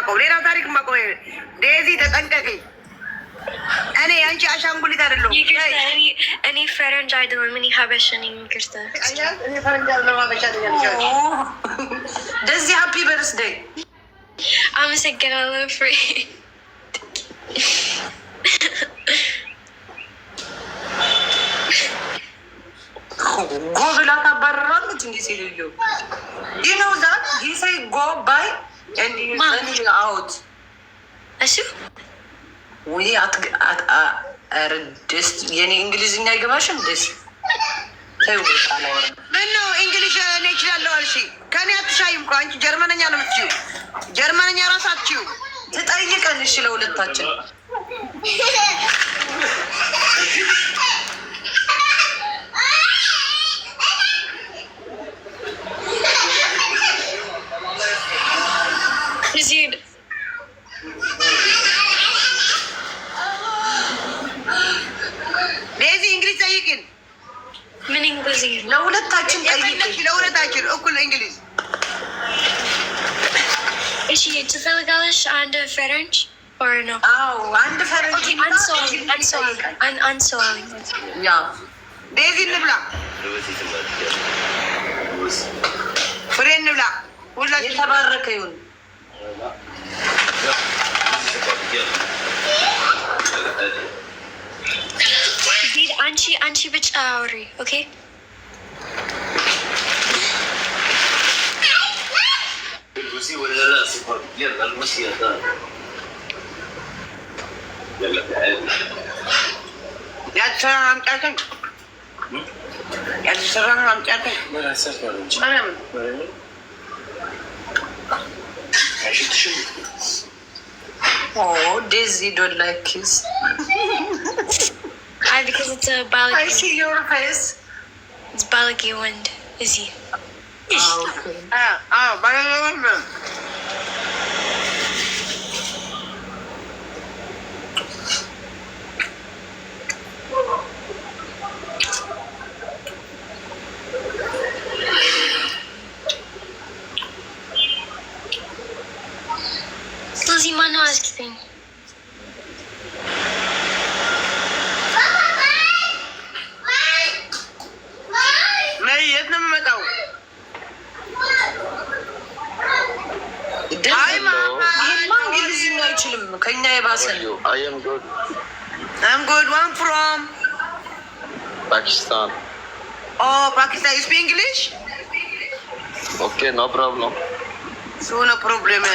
የማውቀው። ሌላው ታሪክ የማውቀው ዴዚ ተጠንቀቂ። እኔ አንቺ አሻንጉሊት አይደለሁም። እኔ ፈረንጅ አይደለም። እኔ ሀበሻ ነኝ። ይቅርታ። እኔ ፈረንጅ አይደለም ሀበሻ ነኝ። ዴዚ ሃፒ በርስዴይ። አመሰግናለሁ ፍሬ። ጎ ብላ ታባረራለች። እንዲ ሴልዩ ነው ዛት ጊሳይ ጎ ባይ አውት እሱ ወይ ደስ የኔ እንግሊዝኛ አይገባሽም? ደስ ምነው እንግሊሽ እኔ እችላለሁ አልሽ? ከኔ አትሻይም እኮ አንቺ ጀርመነኛ ነው የምትችይው። ጀርመነኛ ራሳችሁ ትጠይቀን። እሺ ለሁለታችን ዴዚ እንግሊዝ ጠይቅን። ምን እንግሊዝ? ለሁለታችን ጠይቅን። ለሁለታችን እኩል እንግሊዝ። እሺ ትፈልጋለሽ? አንድ ፈረንጅ ኦር ነው? አዎ አንድ ፈረንጅ። አንሰዋል። ያ ዴዚ እንብላ፣ ፍሬ እንብላ። ሁላችን የተባረከ ይሁን። አንቺ ብቻ አውሪ። ኦኬ ያተሰራ አምጫተን ያተሰራ አምጫተን Daisy don't like kiss. Because it's a balaki. I see your face. It's balaki wind. Is he? Okay. Balaki wind. Lizzie, my nose thing. I'm good. One from Pakistan. Oh, Pakistan. You speak English? Okay, no problem. So no problem. I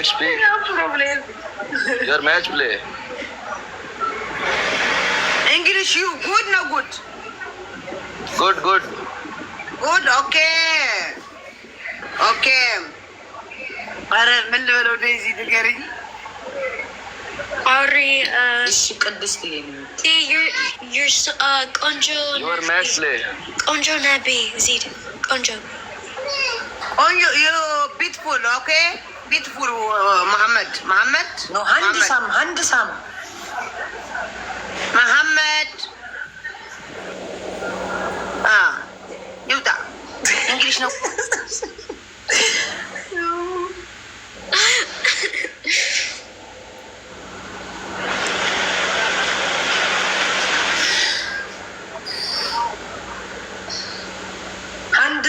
speak. No problem. Your match play. English, you good? No good. Good, good. Good. Okay. Okay. አረ ምን ልበለው? ዴዚ ንገሪኝ። አውሪ። እሺ ቅድስት ቆንጆ Your match play. ቆንጆ ነቤ ዚድ ቆንጆ ቆንጆ ዩ ቢትፉል ኦኬ ቢትፉል መሐመድ ኖ ሃንድሳም መሐመድ ይውጣ። እንግሊሽ ነው።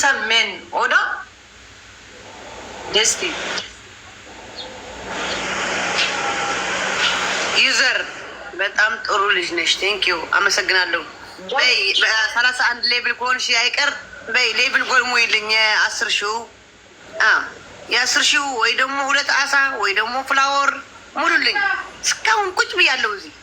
ሰሜን ኦዳ ደስቲ ዩዘር በጣም ጥሩ ልጅ ነሽ። ቴንኪዩ አመሰግናለሁ። በይ በ31 ሌብል ከሆንሽ አይቀር በይ ሌብል ጎልሙ ይልኝ 10 ሺው የ10 ሺው ወይ ደግሞ 2 አሳ ወይ ደግሞ ፍላወር ሙሉልኝ። እስካሁን ቁጭ ብያለሁ እዚህ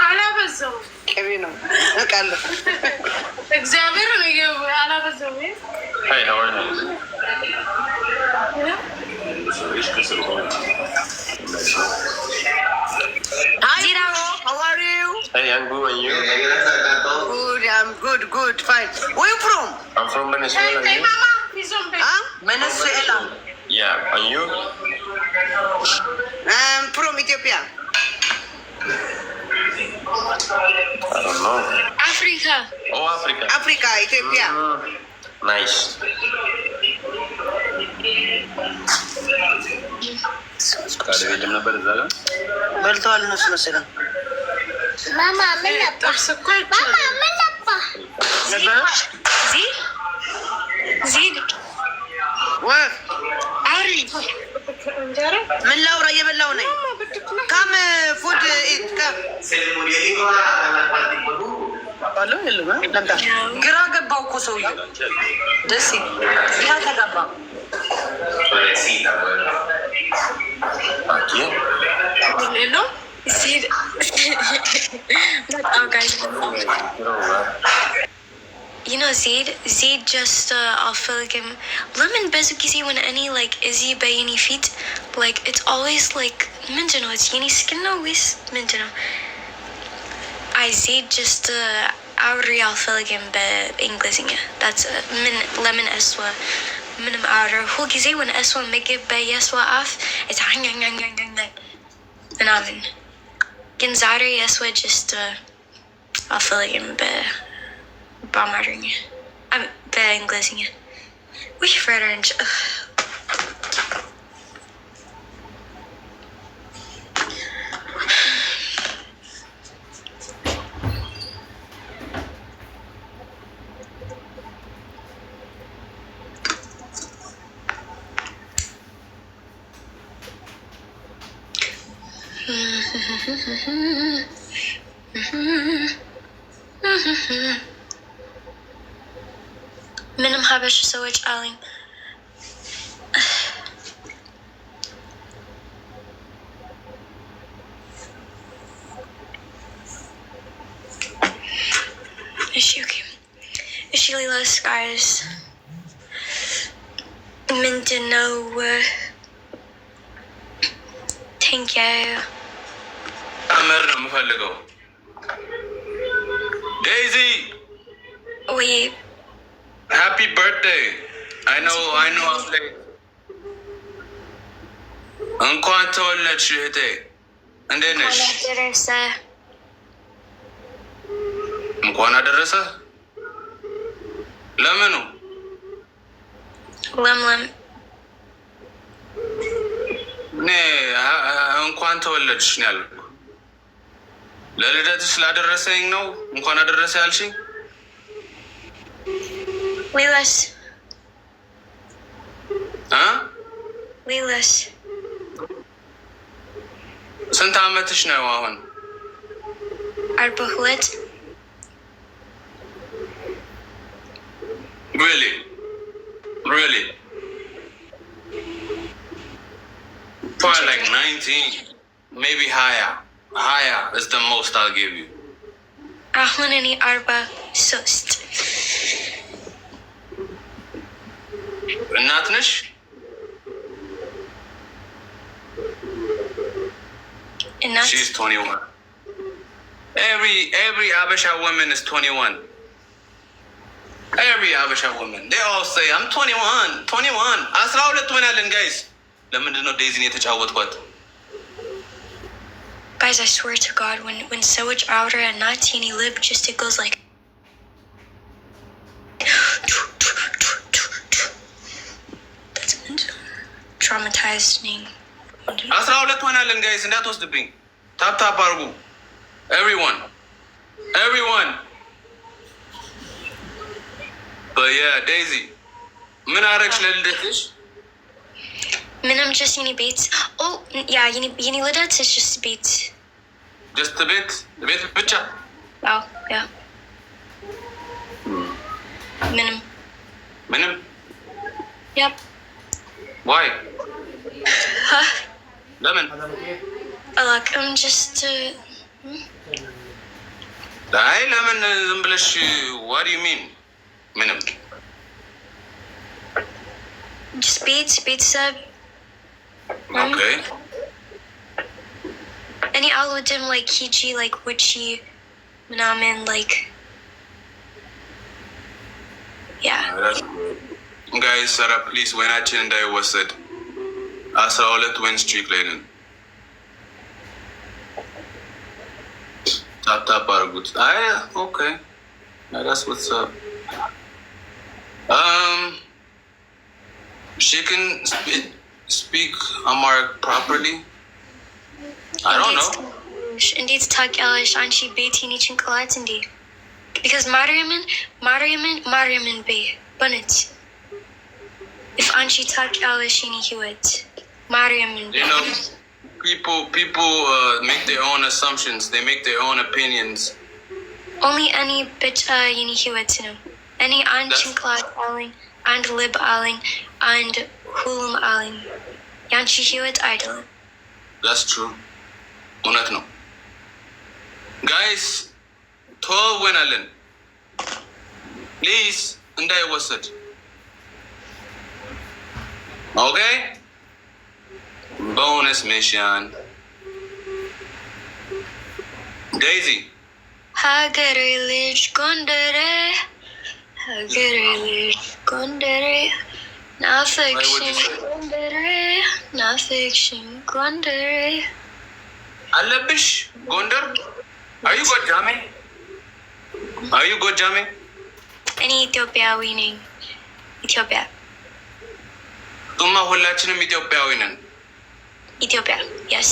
አላበዛውም። ቅቤ ነው እቃለሁ። እግዚአብሔር አላበዛውም። Hey, how are you? Hi, how are you? Hey, I'm good, and you? Good, I'm good, fine. Where you from? I'm from Venezuela. Hey, You? mama, he's on bed. Venezuela. Yeah, and you? From Ethiopia. I don't know. Africa. Oh, Africa. Africa, Ethiopia. Nice. በልተዋል እነሱ መሰለኝ። ማማ ምን ነባ? ማማ ምን ነባ? ዚድ ምን ላውራ? እየበላሁ ነኝ። ካም ፉድ ግራ ገባው እኮ ሰውዬው። ደስ ያ ተገባ። ሌሎ ዚድ በጣም ጋይዝ You know Zaid just I'll feel like him lemon bezu gizi when any like izzy by any feet like it's always like minjano it's any skin no wis minjano I Zaid just our real feel like him by Englishing that's min lemon eswa minim outer who gizi when eswa make it by yeswa off it's hang and amen Ginzara yeswa just I'll feel like him by በአማርኛ በእንግሊዝኛ ውይ ፈረንጅ ምንም ሀበሽ ሰዎች አለኝ እሺ ኦኬ እሺ ሌላስ ጋይስ ምንድነው ቴንክ ዩ አመር ነው የምፈልገው ዴይዚ ወይ Happy birthday. I know I'm late. እንኳን ተወለድሽ እህቴ። እንዴት ነሽ? እንኳን አደረሰ። ለምኑ? ለምለም እኔ እንኳን ተወለድሽ ነው ያልኩት። ለልደትሽ ስላደረሰኝ ነው እንኳን አደረሰ ያልሽኝ? ሌላስ ሌላስ ስንት አመትሽ ነው አሁን? 42 Really? Probably like 19, maybe higher. Higher is the most I'll give you. አሁን እኔ 43 እናት ነሽ? እናት She's 21. Every Abisha woman is 21. Every Abisha woman. They all say, I'm 21. 21. Asra ulit wanalan guys. ለምንድን ነው ዴዚን የተጫወትኳት? Guys, I swear to God, when Sewage outer and not teeny lip, just it goes like traumatized me. 12 ሆናለን ጋይስ እንዳትወስድብኝ። ታፕ አርጉ everyone but yeah Daisy ምን አረግሽ ለልደትሽ? ምንም just any beats. Oh yeah, any ልደት is just beats. just ቤት ብቻ? Oh yeah. ምንም Yep. Why? Huh? ለምን? Like I'm just አይ ለምን ዝም ብለሽ what do you mean? ምንም just beats sub. Okay. Any algorithm like Kichi, like Witchy, Manaman, like yeah. Guys, Sarah, please, when I change, I was said, 12 ዊን ስትሪክ ላይ ነን። ታፕታፕ አድርጉት። አይ ኦኬ that's what's up. She can speak Amharic properly. I don't know. እንዴት ታውቂያለሽ አንቺ ቤት የኔ ጭንቅላት እንዴ? Because ማርያምን በይ በእውነት if አንቺ ታውቂያለሽ የኔ ህይወት ማርያምን You know, people make their own assumptions. They make their own opinions. only እኔ ብቻ የኔ ህይወት ነው። እኔ አንድ ጭንቅላት አለኝ፣ አንድ ልብ አለኝ፣ አንድ ሁሉም አለኝ። ያንቺ ህይወት አይደለም። That's true. እውነት ነው። ጋይስ 12 ዊን አለን። ፕሊዝ እንዳይወሰድ። ኦኬ ቦነስ ሚሽን ዴይዚ ሀገሬ ልጅ ጎንደሬ፣ ሀገሬ ልጅ ጎንደሬ፣ ናፍቅሽኝ ጎንደሬ፣ ናፍቅሽኝ ጎንደሬ አለብሽ ጎንደር። አዩ ጎጃሜ፣ አዩ ጎጃሜ። እኔ ኢትዮጵያዊ ነኝ። ኢትዮጵያ ጡማ ሁላችንም ኢትዮጵያዊ ነን። ኢትዮጵያ የስ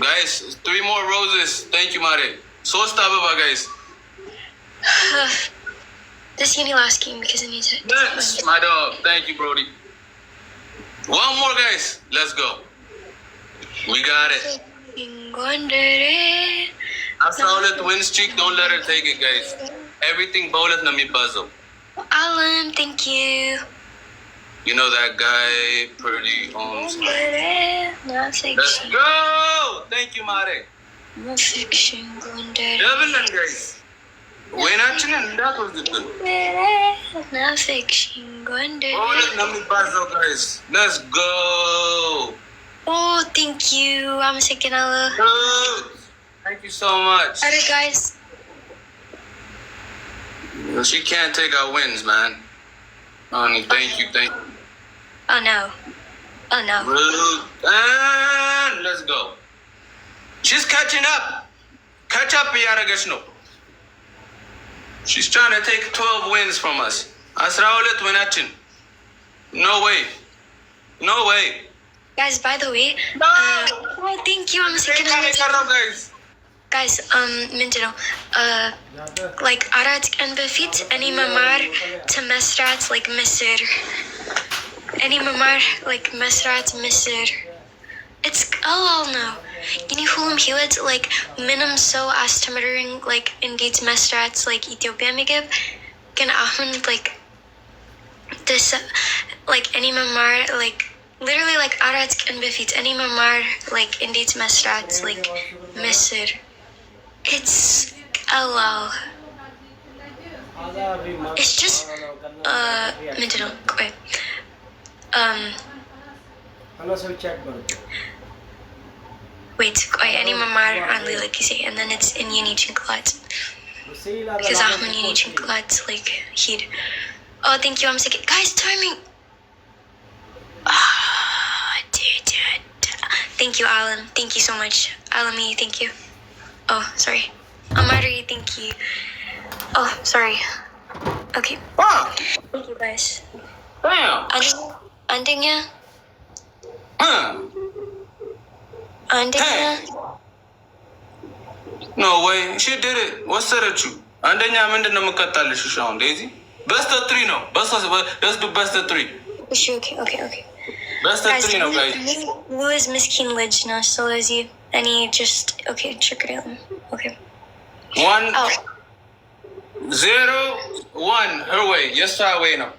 ጋይስ 3 more roses. Thank you ማሬ። 3 አበባ ጋይስ። this is your last game because I need to. Yes, my dog. Thank you, Brody. 1 more guys. Let's go. We got it. ጎንደሬ 12 win streak. Don't let her take it, guys. Everything በሁለት ነው የሚባዛው። Alan, thank you. You know that guy pretty owns. ጎንደሬ ናፍቅሽኝ Let's go. Thank you, Mare. ናፍቅሽኝ ጎንደሬ Double and guys. ወይናችንን እንዳትወስድብን። ናፍቅሽኝ ጎንደሬ በሁለት ነው የሚባዛው guys. Let's go. oh thank you. አመሰግናለሁ። Thank you so much. Alright guys. She can't take our wins, man. Honey, thank you. Oh no. And let's go. She's catching up. Catch up, እያደረገች ነው. She's trying to take 12 wins from us. 12 winaችን. No way. Guys, by the way, oh thank you. አመሰግናለሁ. Guys, ምንድን ነው like 4 ቀን በፊት እኔ መማር መስራት like ምስር it's ቀላል ነው። የኔ ሁሉም ህይወት like ምንም ሰው አስተምረኝ like እንዴት መስራት like ኢትዮጵያ ምግብ ግን አሁን like this like እኔ መማር like literally like 4 ቀን በፊት እኔ መማር like እንዴት መስራት like ምስር it's ቀላል it's just ምንድን ነው ቆይ wait ቆይ እኔ መማር አንድ ሌላ ጊዜ and then it's in የኔ ጭንቅላት because አሁን የኔ ጭንቅላት like ሂድ oh thank you I'm sick guys timing thank you Alan thank you so much Alami thank you oh sorry Amari thank you oh sorry okay Wow. thank you guys Damn. አንደኛ No way. She did it. ወሰደችው። አንደኛ ምንድን ነው የምከታልሽ? አሁን ዴዚ በስተ 3 ነው። በስተ 3 እሺ okay በስተ 3 ነው ጋይስ። Louis ምስኪን ልጅ ነው ስለዚህ እኔ just okay ችግር የለም okay 1 0 1 her way የሷ way ነው